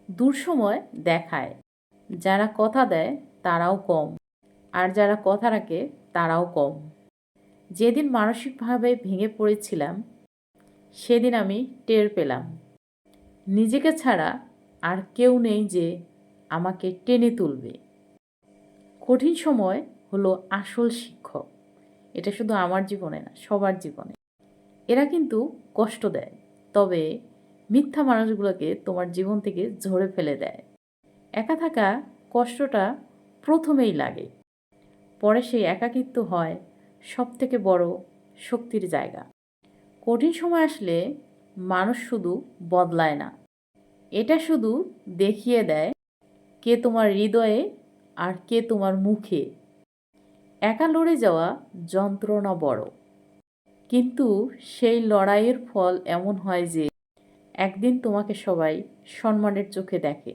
দুঃসময় দেখায়। যারা কথা দেয় তারাও কম, আর যারা কথা রাখে তারাও কম। যেদিন মানসিকভাবে ভেঙে পড়েছিলাম সেদিন আমি টের পেলাম নিজেকে ছাড়া আর কেউ নেই যে আমাকে টেনে তুলবে। কঠিন সময় হলো আসল শিক্ষক। এটা শুধু আমার জীবনে না, সবার জীবনে। এরা কিন্তু কষ্ট দেয়, তবে মিথ্যা মানুষগুলোকে তোমার জীবন থেকে ঝরে ফেলে দেয়। একা থাকা কষ্টটা প্রথমেই লাগে, পরে সেই একাকিত্ব হয় সবথেকে বড় শক্তির জায়গা। কঠিন সময় আসলে মানুষ শুধু বদলায় না, এটা শুধু দেখিয়ে দেয় কে তোমার হৃদয়ে আর কে তোমার মুখে। একা লড়ে যাওয়া যন্ত্রণা বড়, কিন্তু সেই লড়াইয়ের ফল এমন হয় যে একদিন তোমাকে সবাই সম্মানের চোখে দেখে।